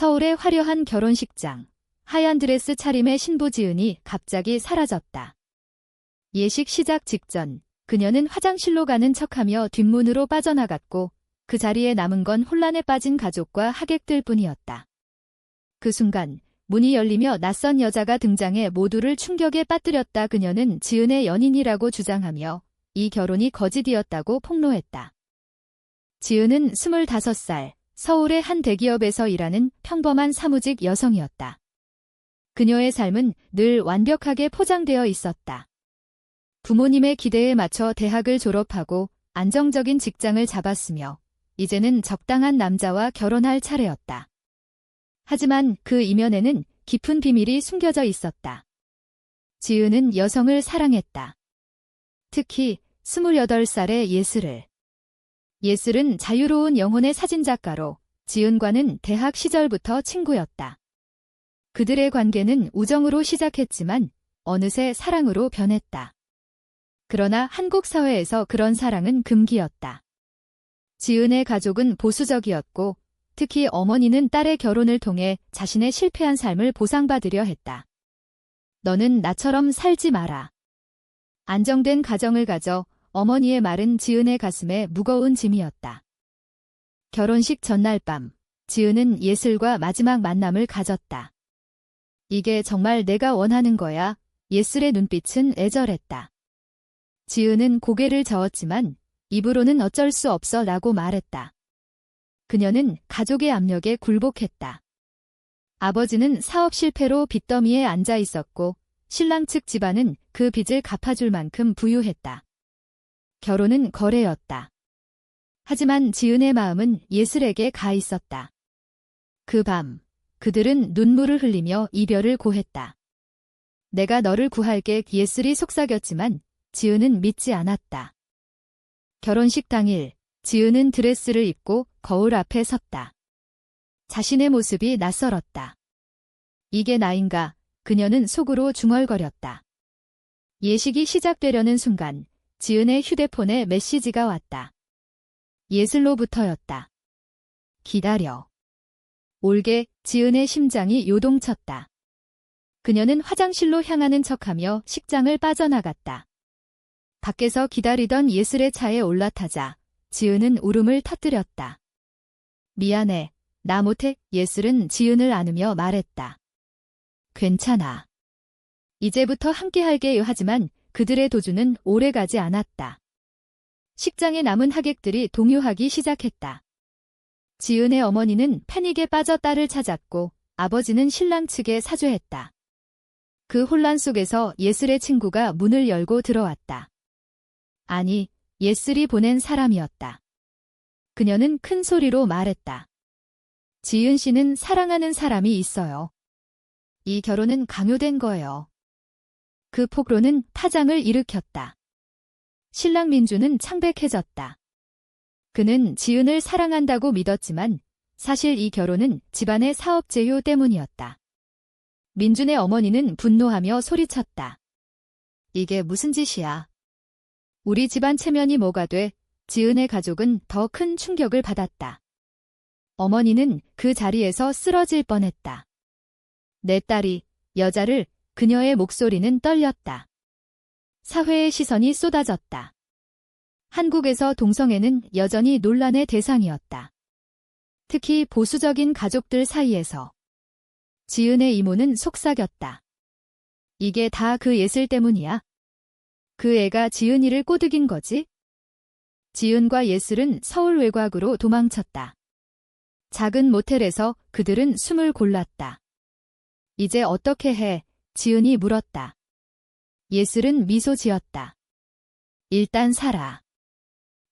서울의 화려한 결혼식장. 하얀 드레스 차림의 신부 지은이 갑자기 사라졌다. 예식 시작 직전 그녀는 화장실로 가는 척하며 뒷문으로 빠져나갔고 그 자리에 남은 건 혼란에 빠진 가족과 하객들 뿐이었다. 그 순간 문이 열리며 낯선 여자가 등장해 모두를 충격에 빠뜨렸다. 그녀는 지은의 연인이라고 주장하며 이 결혼이 거짓이었다고 폭로했다. 지은은 25살, 서울의 한 대기업에서 일하는 평범한 사무직 여성이었다. 그녀의 삶은 늘 완벽하게 포장되어 있었다. 부모님의 기대에 맞춰 대학을 졸업하고 안정적인 직장을 잡았으며 이제는 적당한 남자와 결혼할 차례였다. 하지만 그 이면에는 깊은 비밀이 숨겨져 있었다. 지은은 여성을 사랑했다. 특히 28살의 예슬을. 예슬은 자유로운 영혼의 사진작가로 지은과는 대학 시절부터 친구였다. 그들의 관계는 우정으로 시작했지만 어느새 사랑으로 변했다. 그러나 한국 사회에서 그런 사랑은 금기였다. 지은의 가족은 보수적이었고 특히 어머니는 딸의 결혼을 통해 자신의 실패한 삶을 보상받으려 했다. 너는 나처럼 살지 마라. 안정된 가정을 가져. 어머니의 말은 지은의 가슴에 무거운 짐이었다. 결혼식 전날 밤, 지은은 예슬과 마지막 만남을 가졌다. 이게 정말 내가 원하는 거야. 예슬의 눈빛은 애절했다. 지은은 고개를 저었지만 입으로는 어쩔 수 없어 라고 말했다. 그녀는 가족의 압력에 굴복했다. 아버지는 사업 실패로 빚더미에 앉아 있었고 신랑 측 집안은 그 빚을 갚아줄 만큼 부유했다. 결혼은 거래였다. 하지만 지은의 마음은 예슬에게 가 있었다. 그 밤, 그들은 눈물을 흘리며 이별을 고했다. 내가 너를 구할게. 예슬이 속삭였지만 지은은 믿지 않았다. 결혼식 당일, 지은은 드레스를 입고 거울 앞에 섰다. 자신의 모습이 낯설었다. 이게 나인가? 그녀는 속으로 중얼거렸다. 예식이 시작되려는 순간 지은의 휴대폰에 메시지가 왔다. 예슬로부터였다. 기다려. 올게. 지은의 심장이 요동쳤다. 그녀는 화장실로 향하는 척하며 식장을 빠져나갔다. 밖에서 기다리던 예슬의 차에 올라타자 지은은 울음을 터뜨렸다. 미안해. 나 못해. 예슬은 지은을 안으며 말했다. 괜찮아. 이제부터 함께할게요. 하지만 그들의 도주는 오래가지 않았다. 식장에 남은 하객들이 동요하기 시작했다. 지은의 어머니는 패닉에 빠져 딸을 찾았고 아버지는 신랑 측에 사죄했다. 그 혼란 속에서 예슬의 친구가 문을 열고 들어왔다. 아니, 예슬이 보낸 사람이었다. 그녀는 큰 소리로 말했다. 지은 씨는 사랑하는 사람이 있어요. 이 결혼은 강요된 거예요. 그 폭로는 파장을 일으켰다. 신랑 민주는 창백해졌다. 그는 지은을 사랑한다고 믿었지만 사실 이 결혼은 집안의 사업 제휴 때문이었다. 민준의 어머니는 분노하며 소리쳤다. 이게 무슨 짓이야. 우리 집안 체면이 뭐가 돼. 지은의 가족은 더 큰 충격을 받았다. 어머니는 그 자리에서 쓰러질 뻔했다. 내 딸이 여자를. 그녀의 목소리는 떨렸다. 사회의 시선이 쏟아졌다. 한국에서 동성애는 여전히 논란의 대상이었다. 특히 보수적인 가족들 사이에서. 지은의 이모는 속삭였다. 이게 다 그 예슬 때문이야. 그 애가 지은이를 꼬드긴 거지? 지은과 예슬은 서울 외곽으로 도망쳤다. 작은 모텔에서 그들은 숨을 골랐다. 이제 어떻게 해? 지은이 물었다. 예슬은 미소 지었다. 일단 살아.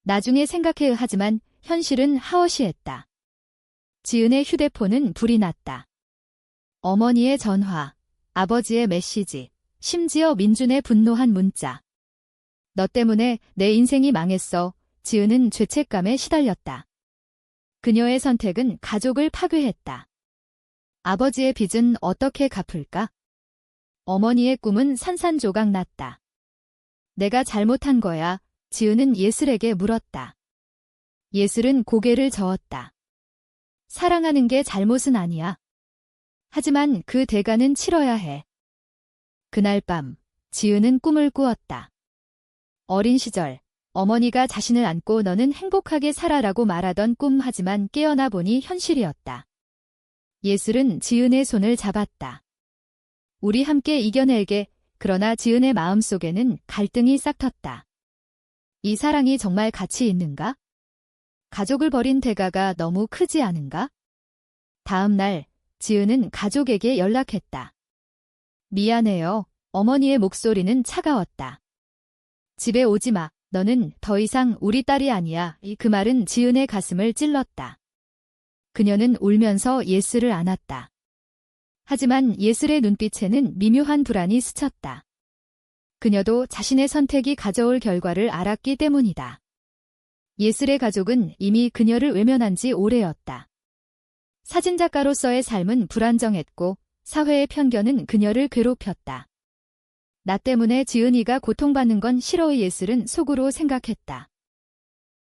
나중에 생각해. 하지만 현실은 하워시했다. 지은의 휴대폰은 불이 났다. 어머니의 전화, 아버지의 메시지, 심지어 민준의 분노한 문자. 너 때문에 내 인생이 망했어. 지은은 죄책감에 시달렸다. 그녀의 선택은 가족을 파괴했다. 아버지의 빚은 어떻게 갚을까? 어머니의 꿈은 산산조각 났다. 내가 잘못한 거야. 지은은 예슬에게 물었다. 예슬은 고개를 저었다. 사랑하는 게 잘못은 아니야. 하지만 그 대가는 치러야 해. 그날 밤, 지은은 꿈을 꾸었다. 어린 시절, 어머니가 자신을 안고 너는 행복하게 살아라고 말하던 꿈 하지만 깨어나 보니 현실이었다. 예슬은 지은의 손을 잡았다. 우리 함께 이겨낼게. 그러나 지은의 마음속에는 갈등이 싹텄다. 이 사랑이 정말 가치 있는가? 가족을 버린 대가가 너무 크지 않은가? 다음 날, 지은은 가족에게 연락했다. 미안해요. 어머니의 목소리는 차가웠다. 집에 오지 마. 너는 더 이상 우리 딸이 아니야. 그 말은 지은의 가슴을 찔렀다. 그녀는 울면서 예슬을 안았다. 하지만 예슬의 눈빛에는 미묘한 불안이 스쳤다. 그녀도 자신의 선택이 가져올 결과를 알았기 때문이다. 예슬의 가족은 이미 그녀를 외면한 지 오래였다. 사진작가로서의 삶은 불안정했고 사회의 편견은 그녀를 괴롭혔다. 나 때문에 지은이가 고통받는 건 싫어. 예슬은 속으로 생각했다.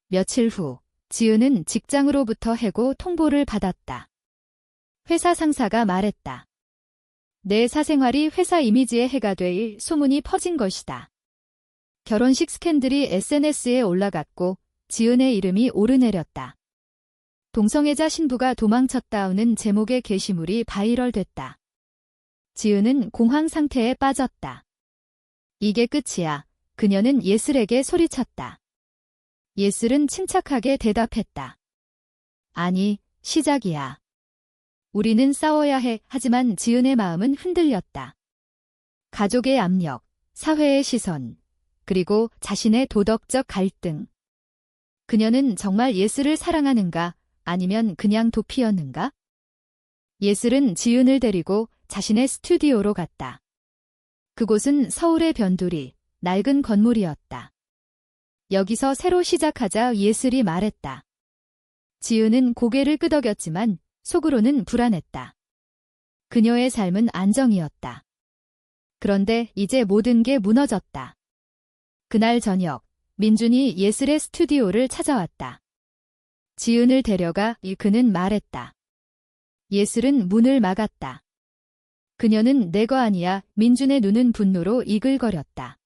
며칠 후, 지은은 직장으로부터 해고 통보를 받았다. 회사 상사가 말했다. 내 사생활이 회사 이미지에 해가 될 소문이 퍼진 것이다. 결혼식 스캔들이 SNS에 올라갔고 지은의 이름이 오르내렸다. 동성애자 신부가 도망쳤다는 제목의 게시물이 바이럴됐다. 지은은 공황 상태에 빠졌다. 이게 끝이야. 그녀는 예슬에게 소리쳤다. 예슬은 침착하게 대답했다. 아니, 시작이야. 우리는 싸워야 해. 하지만 지은의 마음은 흔들렸다. 가족의 압력, 사회의 시선, 그리고 자신의 도덕적 갈등. 그녀는 정말 예슬을 사랑하는가, 아니면 그냥 도피였는가? 예슬은 지은을 데리고 자신의 스튜디오로 갔다. 그곳은 서울의 변두리, 낡은 건물이었다. 여기서 새로 시작하자. 예슬이 말했다. 지은은 고개를 끄덕였지만 속으로는 불안했다. 그녀의 삶은 안정이었다. 그런데 이제 모든 게 무너졌다. 그날 저녁, 민준이 예슬의 스튜디오를 찾아왔다. 지은을 데려가. 그는 말했다. 예슬은 문을 막았다. 그녀는 내 거 아니야. 민준의 눈은 분노로 이글거렸다.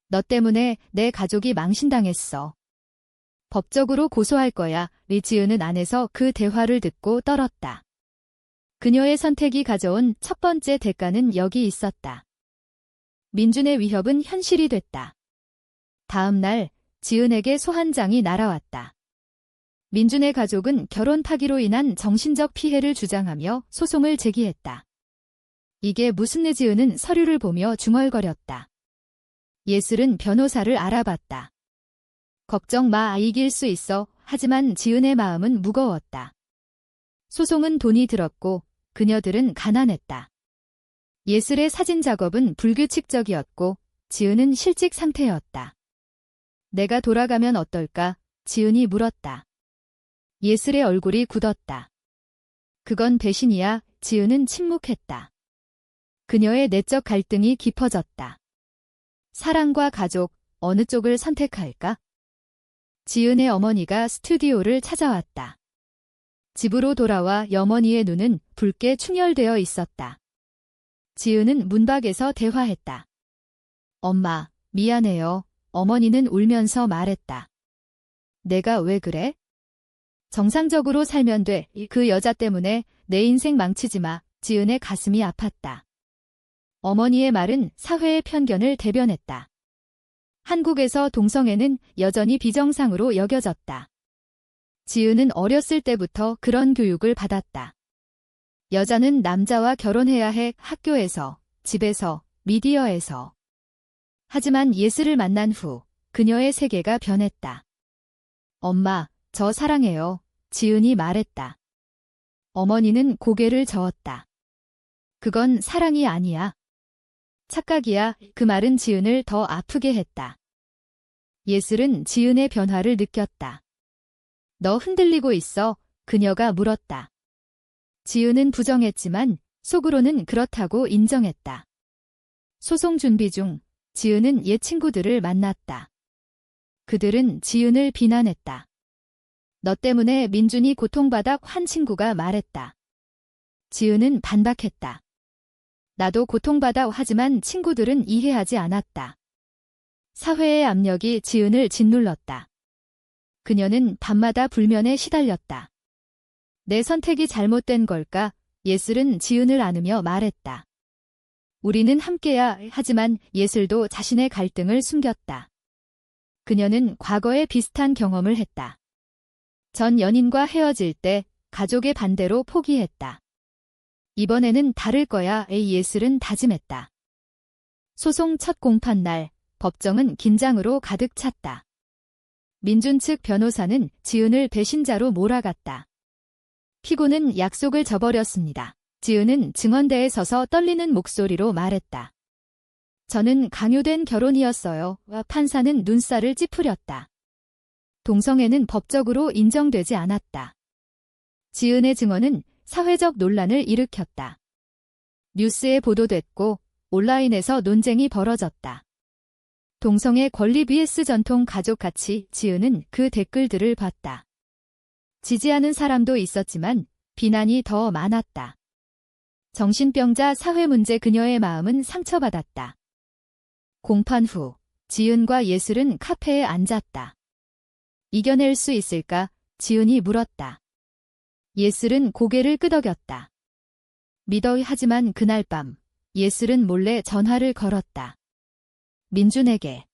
너 때문에 내 가족이 망신당했어. 법적으로 고소할 거야. 지은은 안에서 그 대화를 듣고 떨었다. 그녀의 선택이 가져온 첫 번째 대가는 여기 있었다. 민준의 위협은 현실이 됐다. 다음 날, 지은에게 소환장이 날아왔다. 민준의 가족은 결혼 파기로 인한 정신적 피해를 주장하며 소송을 제기했다. 이게 무슨 일? 지은은 서류를 보며 중얼거렸다. 예슬은 변호사를 알아봤다. 걱정 마. 이길 수 있어. 하지만 지은의 마음은 무거웠다. 소송은 돈이 들었고 그녀들은 가난했다. 예슬의 사진 작업은 불규칙적이었고 지은은 실직 상태였다. 내가 돌아가면 어떨까? 지은이 물었다. 예슬의 얼굴이 굳었다. 그건 배신이야. 지은은 침묵했다. 그녀의 내적 갈등이 깊어졌다. 사랑과 가족, 어느 쪽을 선택할까? 지은의 어머니가 스튜디오를 찾아왔다. 집으로 돌아와 어머니의 눈은 붉게 충혈되어 있었다. 지은은 문밖에서 대화했다. 엄마, 미안해요. 어머니는 울면서 말했다. 내가 왜 그래? 정상적으로 살면 돼. 그 여자 때문에 내 인생 망치지 마. 지은의 가슴이 아팠다. 어머니의 말은 사회의 편견을 대변했다. 한국에서 동성애는 여전히 비정상으로 여겨졌다. 지은은 어렸을 때부터 그런 교육을 받았다. 여자는 남자와 결혼해야 해. 학교에서, 집에서, 미디어에서. 하지만 예슬을 만난 후 그녀의 세계가 변했다. 엄마, 저 사랑해요. 지은이 말했다. 어머니는 고개를 저었다. 그건 사랑이 아니야. 착각이야. 그 말은 지은을 더 아프게 했다. 예슬은 지은의 변화를 느꼈다. 너 흔들리고 있어? 그녀가 물었다. 지은은 부정했지만 속으로는 그렇다고 인정했다. 소송 준비 중 지은은 옛 친구들을 만났다. 그들은 지은을 비난했다. 너 때문에 민준이 고통받아 한 친구가 말했다. 지은은 반박했다. 나도 고통받아 하지만 친구들은 이해하지 않았다. 사회의 압력이 지은을 짓눌렀다. 그녀는 밤마다 불면에 시달렸다. 내 선택이 잘못된 걸까? 예슬은 지은을 안으며 말했다. 우리는 함께야 하지만 예슬도 자신의 갈등을 숨겼다. 그녀는 과거에 비슷한 경험을 했다. 전 연인과 헤어질 때 가족의 반대로 포기했다. 이번에는 다를 거야. 예슬은 다짐했다. 소송 첫 공판 날 법정은 긴장으로 가득 찼다. 민준 측 변호사는 지은을 배신자로 몰아갔다. 피고는 약속을 저버렸습니다. 지은은 증언대에 서서 떨리는 목소리로 말했다. 저는 강요된 결혼이었어요. 판사는 눈살을 찌푸렸다. 동성애는 법적으로 인정되지 않았다. 지은의 증언은 사회적 논란을 일으켰다. 뉴스에 보도됐고 온라인에서 논쟁이 벌어졌다. 동성애 권리 vs 전통 가족 가치. 지은은 그 댓글들을 봤다. 지지하는 사람도 있었지만 비난이 더 많았다. 정신병자 사회 문제. 그녀의 마음은 상처받았다. 공판 후 지은과 예슬은 카페에 앉았다. 이겨낼 수 있을까? 지은이 물었다. 예슬은 고개를 끄덕였다. 믿어. 하지만 그날 밤 예슬은 몰래 전화를 걸었다. 민준에게.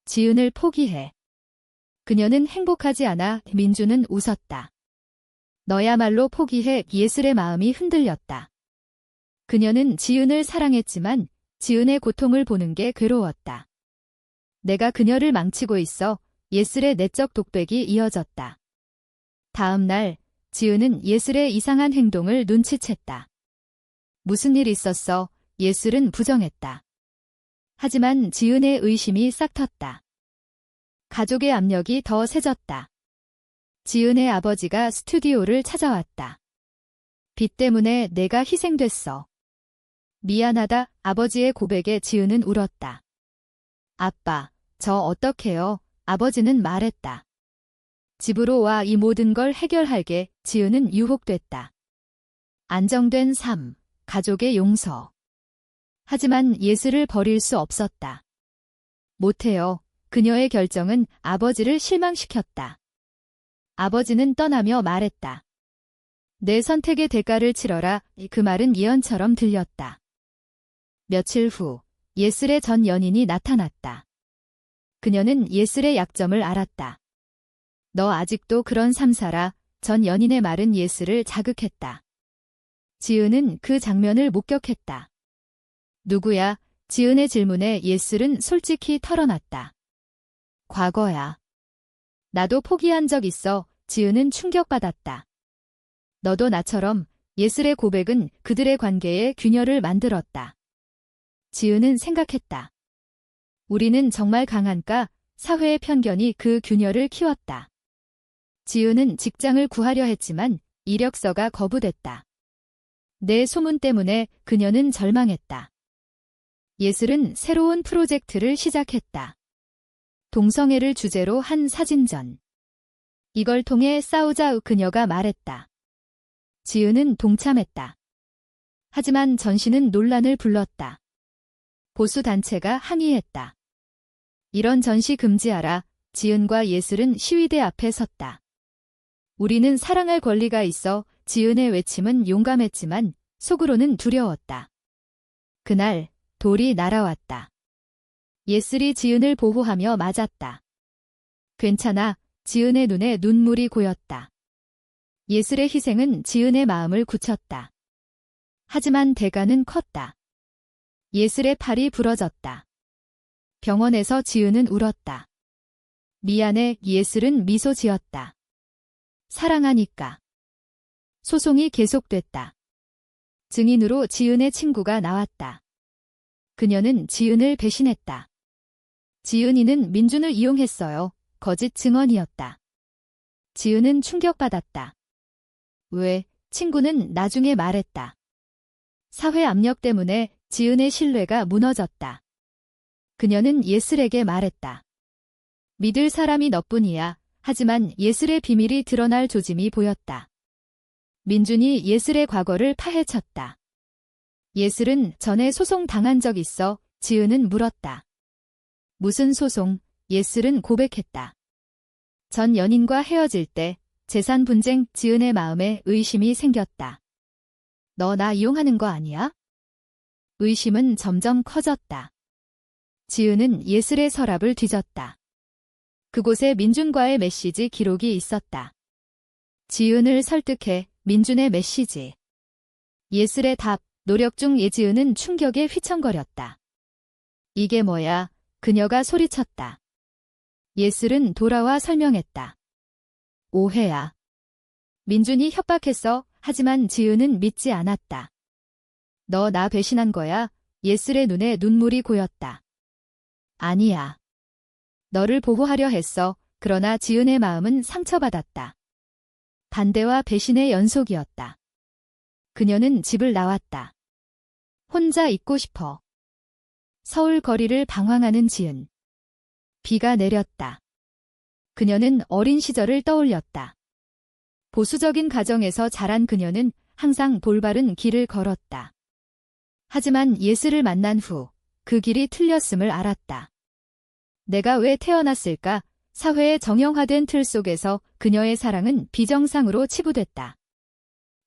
지은을 포기해. 그녀는 행복하지 않아. 민준은 웃었다. 너야말로 포기해. 예슬의 마음이 흔들렸다. 그녀는 지은을 사랑했지만 지은의 고통을 보는 게 괴로웠다. 내가 그녀를 망치고 있어. 예슬의 내적 독백이 이어졌다. 다음 날 지은은 예슬의 이상한 행동을 눈치챘다. 무슨 일 있었어? 예슬은 부정했다. 하지만 지은의 의심이 싹 텄다. 가족의 압력이 더 세졌다. 지은의 아버지가 스튜디오를 찾아왔다. 빚 때문에 내가 희생됐어. 미안하다. 아버지의 고백에 지은은 울었다. 아빠, 저 어떡해요? 아버지는 말했다. 집으로 와. 이 모든 걸 해결할게. 지은은 유혹됐다. 안정된 삶, 가족의 용서. 하지만 예슬을 버릴 수 없었다. 못해요. 그녀의 결정은 아버지를 실망시켰다. 아버지는 떠나며 말했다. 내 선택의 대가를 치러라. 그 말은 예언처럼 들렸다. 며칠 후 예슬의 전 연인이 나타났다. 그녀는 예슬의 약점을 알았다. 너 아직도 그런 삶 살아. 전 연인의 말은 예슬을 자극했다. 지은은 그 장면을 목격했다. 누구야? 지은의 질문에 예슬은 솔직히 털어놨다. 과거야. 나도 포기한 적 있어. 지은은 충격받았다. 너도 나처럼. 예슬의 고백은 그들의 관계에 균열을 만들었다. 지은은 생각했다. 우리는 정말 강한가? 사회의 편견이 그 균열을 키웠다. 지은은 직장을 구하려 했지만 이력서가 거부됐다. 내 소문 때문에 그녀는 절망했다. 예슬은 새로운 프로젝트를 시작했다. 동성애를 주제로 한 사진전. 이걸 통해 싸우자. 그녀가 말했다. 지은은 동참했다. 하지만 전시는 논란을 불렀다. 보수단체가 항의했다. 이런 전시 금지하라. 지은과 예슬은 시위대 앞에 섰다. 우리는 사랑할 권리가 있어. 지은의 외침은 용감했지만 속으로는 두려웠다. 그날 돌이 날아왔다. 예슬이 지은을 보호하며 맞았다. 괜찮아. 지은의 눈에 눈물이 고였다. 예슬의 희생은 지은의 마음을 굳혔다. 하지만 대가는 컸다. 예슬의 팔이 부러졌다. 병원에서 지은은 울었다. 미안해. 예슬은 미소 지었다. 사랑하니까. 소송이 계속됐다. 증인으로 지은의 친구가 나왔다. 그녀는 지은을 배신했다. 지은이는 민준을 이용했어요. 거짓 증언이었다. 지은은 충격받았다. 왜? 친구는 나중에 말했다. 사회 압력 때문에 지은의 신뢰가 무너졌다. 그녀는 예슬에게 말했다. 믿을 사람이 너뿐이야. 하지만 예슬의 비밀이 드러날 조짐이 보였다. 민준이 예슬의 과거를 파헤쳤다. 예슬은 전에 소송 당한 적 있어? 지은은 물었다. 무슨 소송? 예슬은 고백했다. 전 연인과 헤어질 때 재산 분쟁. 지은의 마음에 의심이 생겼다. 너 나 이용하는 거 아니야? 의심은 점점 커졌다. 지은은 예슬의 서랍을 뒤졌다. 그곳에 민준과의 메시지 기록이 있었다. 지은을 설득해. 민준의 메시지. 예슬의 답. 노력 중. 예지은은 충격에 휘청거렸다. 이게 뭐야? 그녀가 소리쳤다. 예슬은 돌아와 설명했다. 오해야. 민준이 협박했어. 하지만 지은은 믿지 않았다. 너 나 배신한 거야? 예슬의 눈에 눈물이 고였다. 아니야. 너를 보호하려 했어. 그러나 지은의 마음은 상처받았다. 반대와 배신의 연속이었다. 그녀는 집을 나왔다. 혼자 있고 싶어. 서울 거리를 방황하는 지은. 비가 내렸다. 그녀는 어린 시절을 떠올렸다. 보수적인 가정에서 자란 그녀는 항상 볼바른 길을 걸었다. 하지만 예슬을 만난 후 그 길이 틀렸음을 알았다. 내가 왜 태어났을까? 사회의 정형화된 틀 속에서 그녀의 사랑은 비정상으로 치부됐다.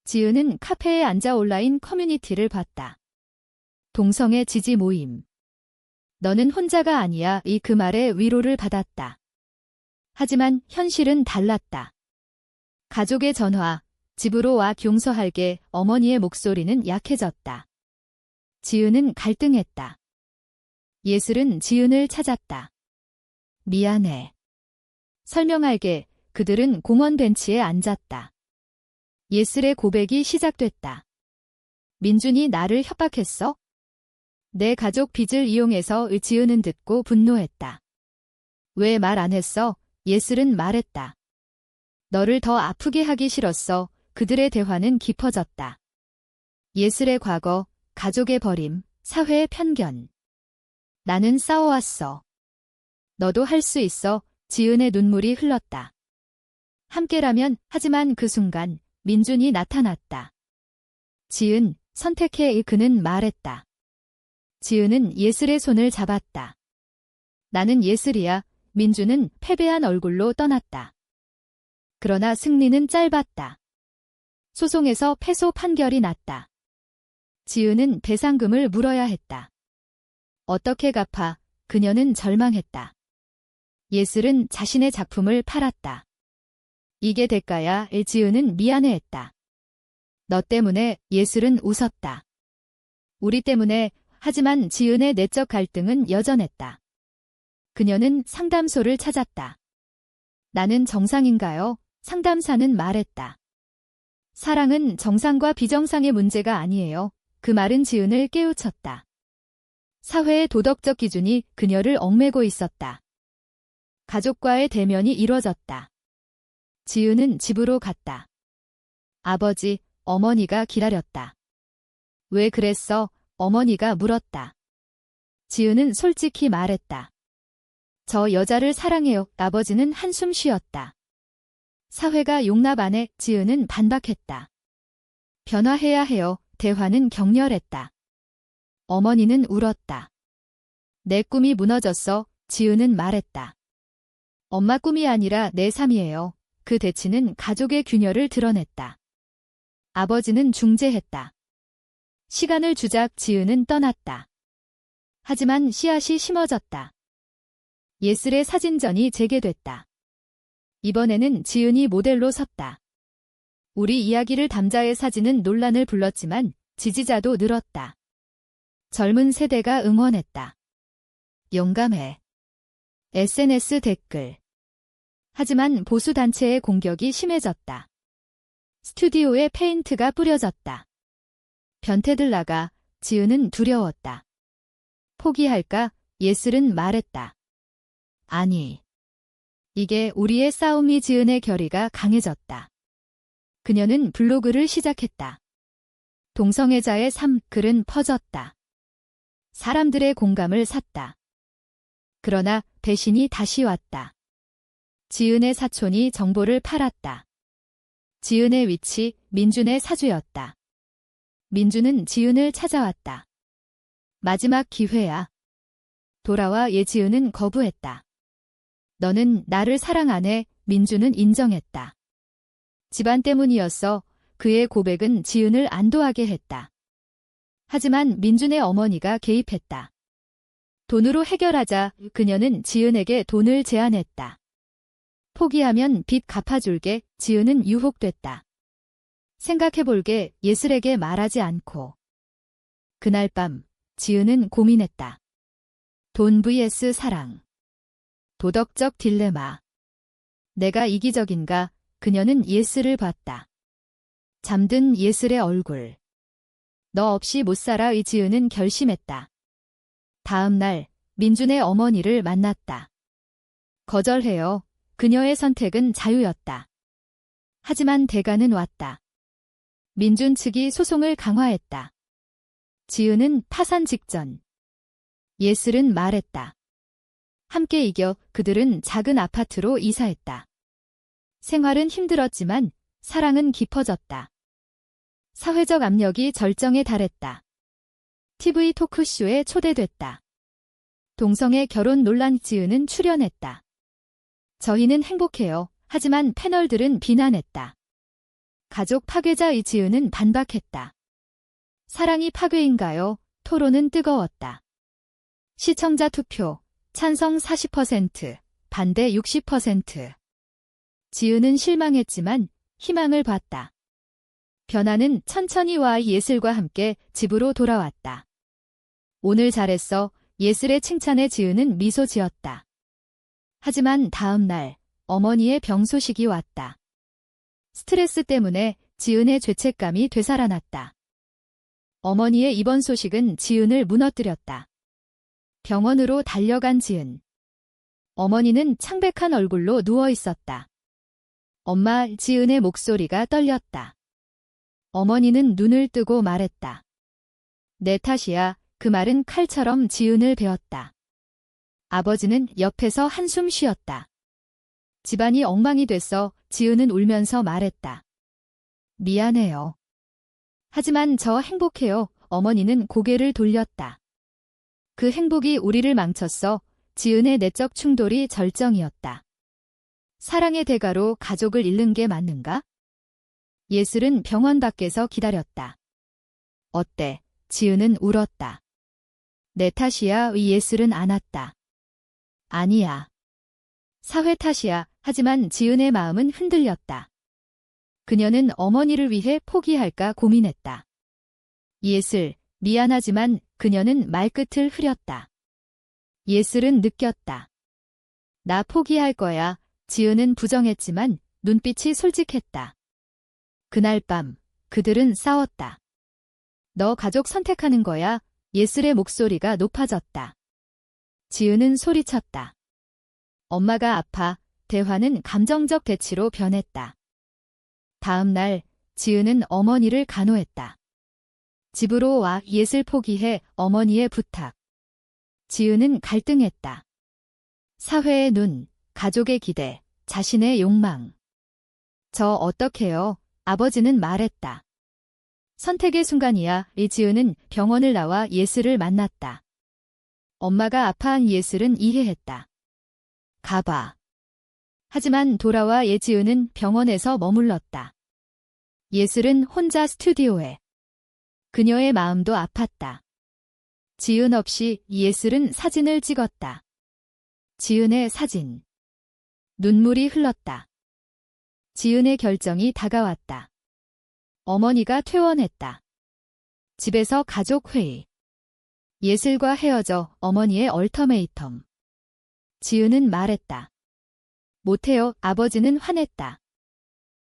지은은 카페에 앉아 온라인 커뮤니티를 봤다. 동성애 지지 모임. 너는 혼자가 아니야. 그 말에 위로를 받았다. 하지만 현실은 달랐다. 가족의 전화, 집으로 와 용서할게. 어머니의 목소리는 약해졌다. 지은은 갈등했다. 예슬은 지은을 찾았다. 미안해. 설명할게. 그들은 공원 벤치에 앉았다. 예슬의 고백이 시작됐다. 민준이 나를 협박했어? 내 가족 빚을 이용해서. 지은은 듣고 분노했다. 왜 말 안 했어? 예슬은 말했다. 너를 더 아프게 하기 싫었어. 그들의 대화는 깊어졌다. 예슬의 과거, 가족의 버림, 사회의 편견. 나는 싸워왔어. 너도 할 수 있어. 지은의 눈물이 흘렀다. 함께라면. 하지만 그 순간 민준이 나타났다. 지은, 선택해. 그는 말했다. 지은은 예슬의 손을 잡았다. 나는 예슬이야. 민준은 패배한 얼굴로 떠났다. 그러나 승리는 짧았다. 소송에서 패소 판결이 났다. 지은은 배상금을 물어야 했다. 어떻게 갚아? 그녀는 절망했다. 예슬은 자신의 작품을 팔았다. 이게 대가야. 지은은 미안해했다. 너 때문에. 예슬은 웃었다. 우리 때문에. 하지만 지은의 내적 갈등은 여전했다. 그녀는 상담소를 찾았다. 나는 정상인가요? 상담사는 말했다. 사랑은 정상과 비정상의 문제가 아니에요. 그 말은 지은을 깨우쳤다. 사회의 도덕적 기준이 그녀를 얽매고 있었다. 가족과의 대면이 이뤄졌다. 지은은 집으로 갔다. 아버지, 어머니가 기다렸다. 왜 그랬어? 어머니가 물었다. 지은은 솔직히 말했다. 저 여자를 사랑해요. 아버지는 한숨 쉬었다. 사회가 용납 안 해. 지은은 반박했다. 변화해야 해요. 대화는 격렬했다. 어머니는 울었다. 내 꿈이 무너졌어. 지은은 말했다. 엄마 꿈이 아니라 내 삶이에요. 그 대치는 가족의 균열을 드러냈다. 아버지는 중재했다. 시간을 주자. 지은은 떠났다. 하지만 씨앗이 심어졌다. 예슬의 사진전이 재개됐다. 이번에는 지은이 모델로 섰다. 우리 이야기를 담자의 사진은 논란을 불렀지만 지지자도 늘었다. 젊은 세대가 응원했다. 용감해. SNS 댓글. 하지만 보수단체의 공격이 심해졌다. 스튜디오에 페인트가 뿌려졌다. 변태들 나가. 지은은 두려웠다. 포기할까? 예슬은 말했다. 아니. 이게 우리의 싸움이. 지은의 결의가 강해졌다. 그녀는 블로그를 시작했다. 동성애자의 삶. 글은 퍼졌다. 사람들의 공감을 샀다. 그러나 배신이 다시 왔다. 지은의 사촌이 정보를 팔았다. 지은의 위치, 민준의 사주였다. 민준은 지은을 찾아왔다. 마지막 기회야. 돌아와. 지은은 거부했다. 너는 나를 사랑 안 해. 민준은 인정했다. 집안 때문이었어. 그의 고백은 지은을 안도하게 했다. 하지만 민준의 어머니가 개입했다. 돈으로 해결하자. 그녀는 지은에게 돈을 제안했다. 포기하면 빚 갚아줄게. 지은은 유혹됐다. 생각해볼게. 예슬에게 말하지 않고. 그날 밤 지은은 고민했다. 돈 vs 사랑. 도덕적 딜레마. 내가 이기적인가? 그녀는 예슬을 봤다. 잠든 예슬의 얼굴. 너 없이 못 살아. 지은은 결심했다. 다음 날 민준의 어머니를 만났다. 거절해요. 그녀의 선택은 자유였다. 하지만 대가는 왔다. 민준 측이 소송을 강화했다. 지은은 파산 직전. 예슬은 말했다. 함께 이겨. 그들은 작은 아파트로 이사했다. 생활은 힘들었지만 사랑은 깊어졌다. 사회적 압력이 절정에 달했다. TV 토크쇼에 초대됐다. 동성애 결혼 논란. 지은은 출연했다. 저희는 행복해요. 하지만 패널들은 비난했다. 가족 파괴자. 지은은 반박했다. 사랑이 파괴인가요? 토론은 뜨거웠다. 시청자 투표. 찬성 40%, 반대 60%. 지은은 실망했지만 희망을 봤다. 변화는 천천히 와. 예슬과 함께 집으로 돌아왔다. 오늘 잘했어. 예슬의 칭찬에 지은은 미소 지었다. 하지만 다음 날 어머니의 병 소식이 왔다. 스트레스 때문에 지은의 죄책감이 되살아났다. 어머니의 입원 소식은 지은을 무너뜨렸다. 병원으로 달려간 지은. 어머니는 창백한 얼굴로 누워 있었다. 엄마. 지은의 목소리가 떨렸다. 어머니는 눈을 뜨고 말했다. 내 탓이야. 그 말은 칼처럼 지은을 베었다. 아버지는 옆에서 한숨 쉬었다. 집안이 엉망이 됐어. 지은은 울면서 말했다. 미안해요. 하지만 저 행복해요. 어머니는 고개를 돌렸다. 그 행복이 우리를 망쳤어. 지은의 내적 충돌이 절정이었다. 사랑의 대가로 가족을 잃는 게 맞는가? 예슬은 병원 밖에서 기다렸다. 어때? 지은은 울었다. 내 탓이야. 예슬은 안았다. 아니야. 사회 탓이야. 하지만 지은의 마음은 흔들렸다. 그녀는 어머니를 위해 포기할까 고민했다. 예슬, 미안하지만 그녀는 말끝을 흐렸다. 예슬은 느꼈다. 나 포기할 거야. 지은은 부정했지만 눈빛이 솔직했다. 그날 밤 그들은 싸웠다. 너 가족 선택하는 거야. 예슬의 목소리가 높아졌다. 지은은 소리쳤다. 엄마가 아파. 대화는 감정적 대치로 변했다. 다음 날 지은은 어머니를 간호했다. 집으로 와. 예슬 포기해. 어머니의 부탁. 지은은 갈등했다. 사회의 눈, 가족의 기대, 자신의 욕망. 저 어떡해요? 아버지는 말했다. 선택의 순간이야. 지은은 병원을 나와 예슬을 만났다. 엄마가 아파한 예슬은 이해했다. 가봐. 하지만 돌아와. 지은은 병원에서 머물렀다. 예슬은 혼자 스튜디오에. 그녀의 마음도 아팠다. 지은 없이 예슬은 사진을 찍었다. 지은의 사진. 눈물이 흘렀다. 지은의 결정이 다가왔다. 어머니가 퇴원했다. 집에서 가족회의. 예슬과 헤어져. 어머니의 얼터메이텀. 지은은 말했다. 못해요. 아버지는 화냈다.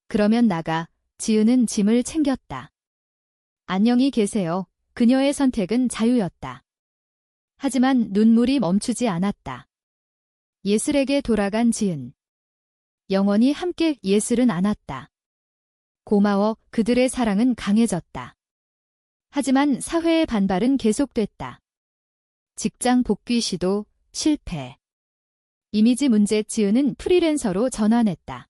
그러면 나가. 지은은 짐을 챙겼다. 안녕히 계세요. 그녀의 선택은 자유였다. 하지만 눈물이 멈추지 않았다. 예슬에게 돌아간 지은. 영원히 함께. 예슬은 안았다. 고마워. 그들의 사랑은 강해졌다. 하지만 사회의 반발은 계속됐다. 직장 복귀 시도 실패. 이미지 문제 지은은 프리랜서로 전환했다.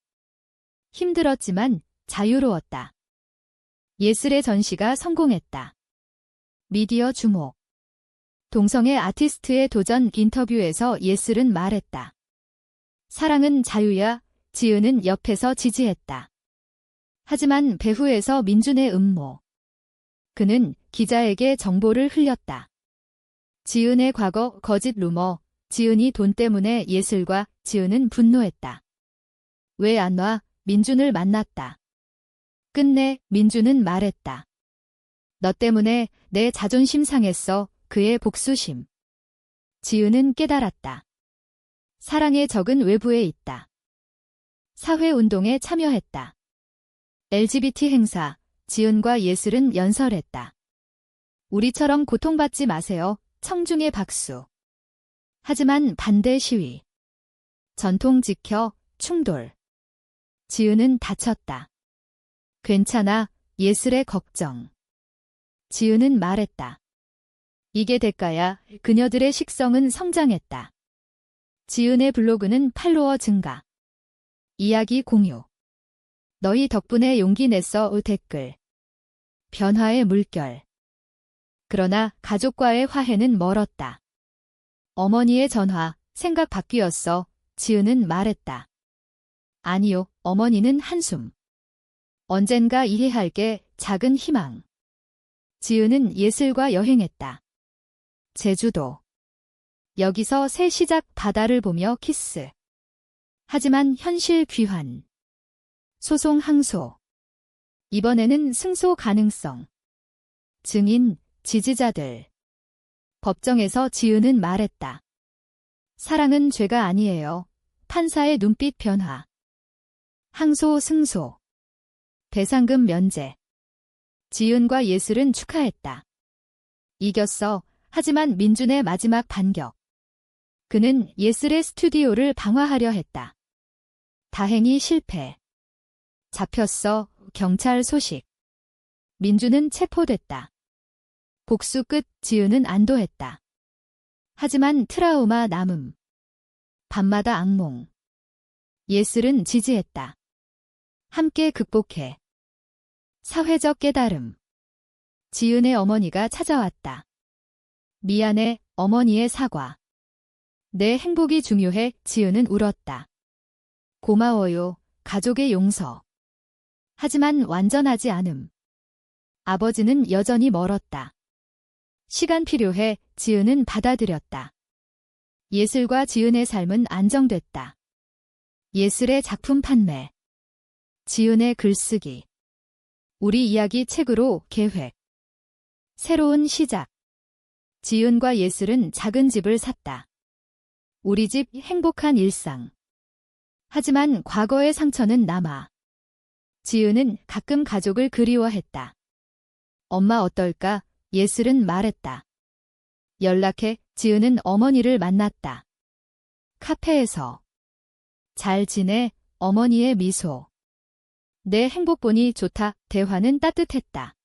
힘들었지만 자유로웠다. 예술의 전시가 성공했다. 미디어 주목. 동성애 아티스트의 도전 인터뷰에서 예슬은 말했다. 사랑은 자유야. 지은은 옆에서 지지했다. 하지만 배후에서 민준의 음모. 그는 기자에게 정보를 흘렸다. 지은의 과거 거짓 루머. 지은이 돈 때문에 예슬과 지은은 분노했다. 왜 안 와? 민준을 만났다. 끝내 민준은 말했다. 너 때문에 내 자존심 상했어. 그의 복수심. 지은은 깨달았다. 사랑의 적은 외부에 있다. 사회운동에 참여했다. LGBT 행사, 지은과 예슬은 연설했다. 우리처럼 고통받지 마세요. 청중의 박수. 하지만 반대 시위. 전통 지켜, 충돌. 지은은 다쳤다. 괜찮아, 예슬의 걱정. 지은은 말했다. 이게 대가야. 그녀들의 식성은 성장했다. 지은의 블로그는 팔로워 증가. 이야기 공유. 너희 덕분에 용기 냈어. 댓글. 변화의 물결. 그러나 가족과의 화해는 멀었다. 어머니의 전화, 생각 바뀌었어. 지은은 말했다. 아니요, 어머니는 한숨. 언젠가 이해할게. 작은 희망. 지은은 예슬과 여행했다. 제주도. 여기서 새 시작. 바다를 보며 키스. 하지만 현실 귀환. 소송 항소. 이번에는 승소 가능성. 증인, 지지자들. 법정에서 지은은 말했다. 사랑은 죄가 아니에요. 판사의 눈빛 변화. 항소 승소. 배상금 면제. 지은과 예슬은 축하했다. 이겼어. 하지만 민준의 마지막 반격. 그는 예슬의 스튜디오를 방화하려 했다. 다행히 실패. 잡혔어. 경찰 소식. 민준은 체포됐다. 복수 끝. 지은은 안도했다. 하지만 트라우마 남음. 밤마다 악몽. 예슬은 지지했다. 함께 극복해. 사회적 깨달음. 지은의 어머니가 찾아왔다. 미안해. 어머니의 사과. 내 행복이 중요해. 지은은 울었다. 고마워요. 가족의 용서. 하지만 완전하지 않음. 아버지는 여전히 멀었다. 시간 필요해. 지은은 받아들였다. 예슬과 지은의 삶은 안정됐다. 예슬의 작품 판매. 지은의 글쓰기. 우리 이야기 책으로 계획. 새로운 시작. 지은과 예슬은 작은 집을 샀다. 우리 집 행복한 일상. 하지만 과거의 상처는 남아. 지은은 가끔 가족을 그리워했다. 엄마 어떨까? 예슬은 말했다. 연락해. 지은은 어머니를 만났다. 카페에서. 잘 지내? 어머니의 미소. 내 행복 보니 좋다. 대화는 따뜻했다.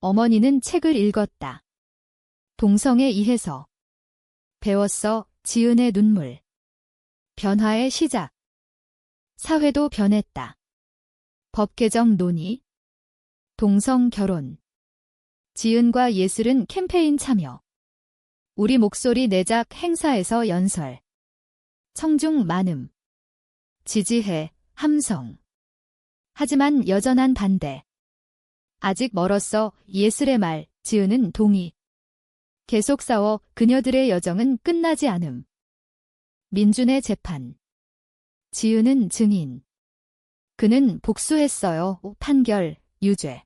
어머니는 책을 읽었다. 동성애 이해서. 배웠어. 지은의 눈물. 변화의 시작. 사회도 변했다. 법 개정 논의. 동성 결혼. 지은과 예슬은 캠페인 참여. 우리 목소리 내작 행사에서 연설. 청중 많음. 지지해. 함성. 하지만 여전한 반대. 아직 멀었어. 예슬의 말. 지은은 동의. 계속 싸워. 그녀들의 여정은 끝나지 않음. 민준의 재판. 지은은 증인. 그는 복수했어요. 판결, 유죄.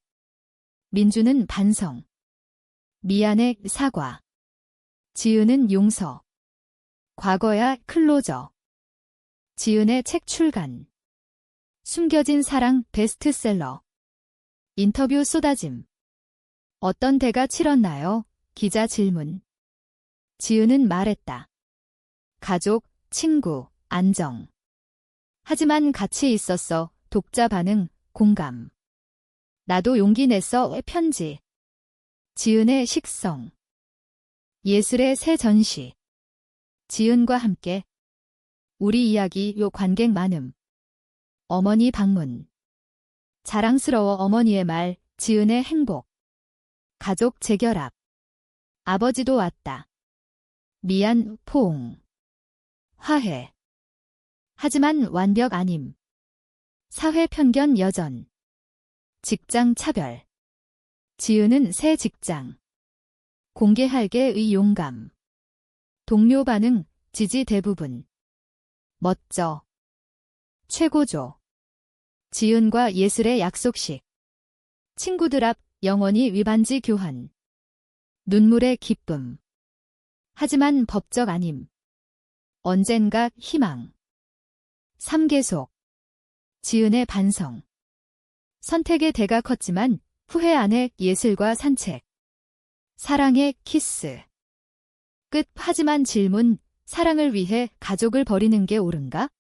민준은 반성. 미안해. 사과. 지은은 용서. 과거야. 클로저. 지은의 책 출간. 숨겨진 사랑 베스트셀러. 인터뷰 쏟아짐. 어떤 대가 치렀나요? 기자 질문. 지은은 말했다. 가족, 친구, 안정. 하지만 같이 있었어. 독자 반응, 공감. 나도 용기 냈어. 편지. 지은의 식성. 예슬의 새 전시. 지은과 함께. 우리 이야기 요 관객 많음. 어머니 방문. 자랑스러워 어머니의 말, 지은의 행복. 가족 재결합. 아버지도 왔다. 미안, 포옹. 화해. 하지만 완벽 아님. 사회 편견 여전. 직장 차별. 지은은 새 직장. 공개할게의 용감. 동료 반응, 지지 대부분. 멋져. 최고조. 지은과 예슬의 약속식. 친구들 앞 영원히 위반지 교환. 눈물의 기쁨. 하지만 법적 아님. 언젠가 희망. 3계속. 지은의 반성. 선택의 대가 컸지만 후회 안에 예슬과 산책. 사랑의 키스. 끝. 하지만 질문, 사랑을 위해 가족을 버리는 게 옳은가?